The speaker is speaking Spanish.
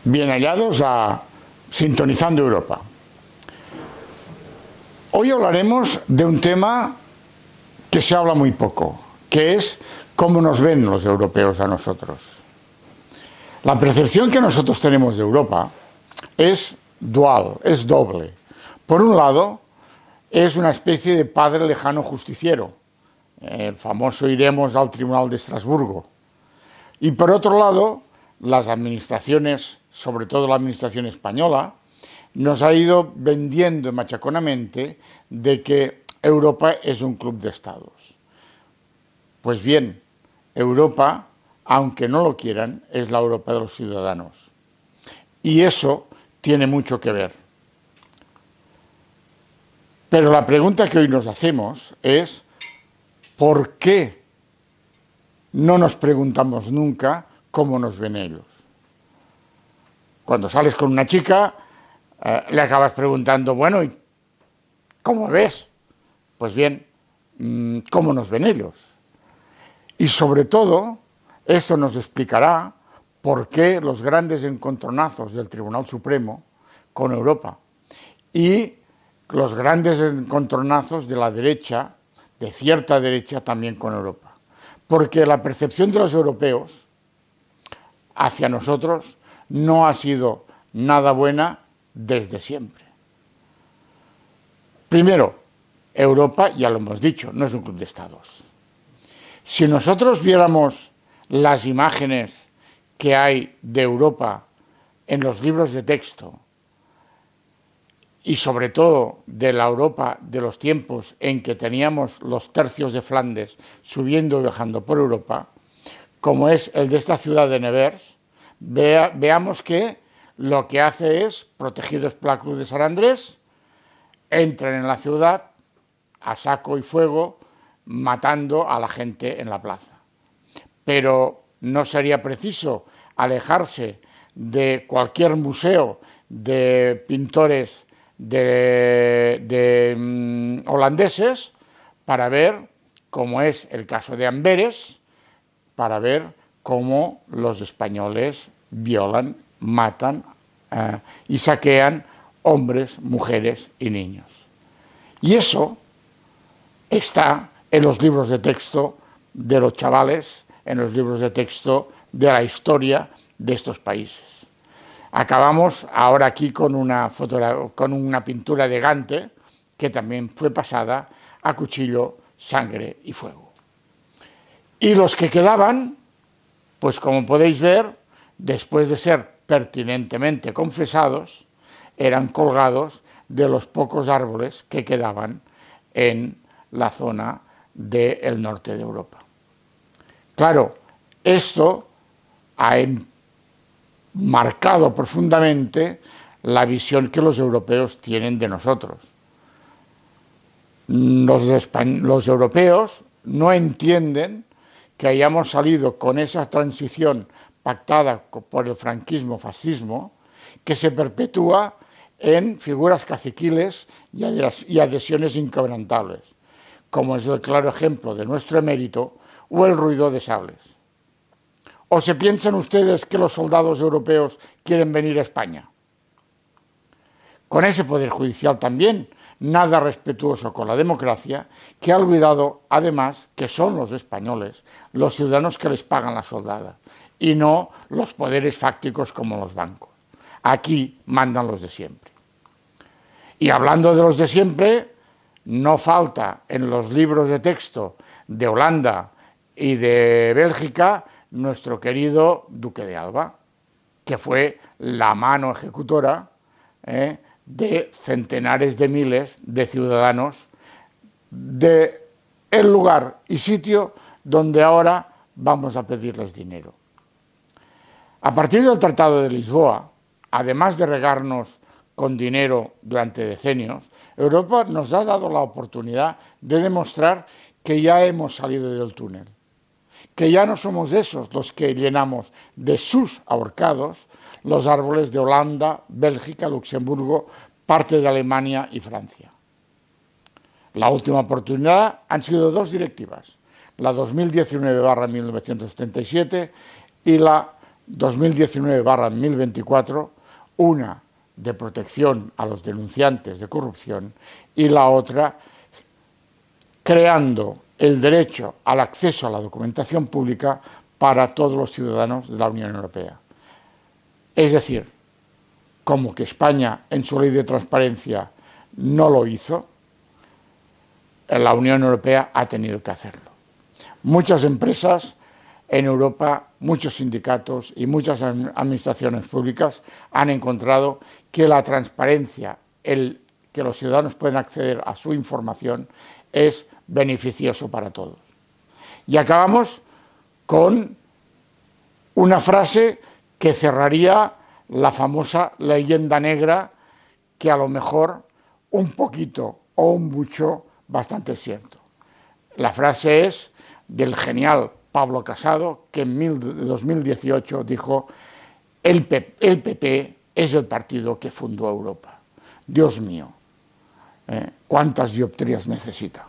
Bien hallados a Sintonizando Europa. Hoy hablaremos de un tema que se habla muy poco, que es cómo nos ven los europeos a nosotros. La percepción que nosotros tenemos de Europa es dual, es doble. Por un lado, es una especie de padre lejano justiciero, el famoso iremos al Tribunal de Estrasburgo. Y por otro lado, las administraciones, sobre todo la administración española, nos ha ido vendiendo machaconamente de que Europa es un club de estados. Pues bien, Europa, aunque no lo quieran, es la Europa de los ciudadanos. Y eso tiene mucho que ver. Pero la pregunta que hoy nos hacemos es, ¿por qué no nos preguntamos nunca cómo nos ven ellos? Cuando sales con una chica, le acabas preguntando, bueno, ¿y cómo ves? Pues bien, ¿cómo nos ven ellos? Y sobre todo, esto nos explicará por qué los grandes encontronazos del Tribunal Supremo con Europa y los grandes encontronazos de la derecha, de cierta derecha, también con Europa. Porque la percepción de los europeos hacia nosotros no ha sido nada buena desde siempre. Primero, Europa, ya lo hemos dicho, no es un club de estados. Si nosotros viéramos las imágenes que hay de Europa en los libros de texto y sobre todo de la Europa de los tiempos en que teníamos los tercios de Flandes subiendo y bajando por Europa, como es el de esta ciudad de Nevers, veamos que lo que hace es, protegidos por la Cruz de San Andrés, entran en la ciudad a saco y fuego, matando a la gente en la plaza. Pero no sería preciso alejarse de cualquier museo de pintores holandeses para ver, como es el caso de Amberes, para ver cómo los españoles violan, matan y saquean hombres, mujeres y niños. Y eso está en los libros de texto de los chavales, en los libros de texto de la historia de estos países. Acabamos ahora aquí con una pintura de Gante, que también fue pasada a cuchillo, sangre y fuego. Y los que quedaban, pues como podéis ver, después de ser pertinentemente confesados, eran colgados de los pocos árboles que quedaban en la zona del norte de Europa. Claro, esto ha marcado profundamente la visión que los europeos tienen de nosotros. Los europeos no entienden que hayamos salido con esa transición pactada por el franquismo-fascismo que se perpetúa en figuras caciquiles y adhesiones inquebrantables, como es el claro ejemplo de nuestro emérito o el ruido de sables. ¿O se piensan ustedes que los soldados europeos quieren venir a España? Con ese poder judicial también, nada respetuoso con la democracia, que ha olvidado además que son los españoles los ciudadanos que les pagan la soldada y no los poderes fácticos como los bancos. Aquí mandan los de siempre. Y hablando de los de siempre, no falta en los libros de texto de Holanda y de Bélgica nuestro querido Duque de Alba, que fue la mano ejecutora de centenares de miles de ciudadanos del lugar y sitio donde ahora vamos a pedirles dinero. A partir del Tratado de Lisboa, además de regarnos con dinero durante decenios, Europa nos ha dado la oportunidad de demostrar que ya hemos salido del túnel, que ya no somos esos los que llenamos de sus ahorcados los árboles de Holanda, Bélgica, Luxemburgo, parte de Alemania y Francia. La última oportunidad han sido dos directivas, la 2019/1977 y la 2019/1024, una de protección a los denunciantes de corrupción y la otra creando el derecho al acceso a la documentación pública para todos los ciudadanos de la Unión Europea. Es decir, como que España en su ley de transparencia no lo hizo, la Unión Europea ha tenido que hacerlo. Muchas empresas en Europa, muchos sindicatos y muchas administraciones públicas han encontrado que la transparencia, el que los ciudadanos pueden acceder a su información, es beneficioso para todos. Y acabamos con una frase que cerraría la famosa leyenda negra, que a lo mejor un poquito o un mucho bastante es cierto. La frase es del genial Pablo Casado, que en 2018 dijo: el PP es el partido que fundó Europa. Dios mío, ¿cuántas dioptrías necesita?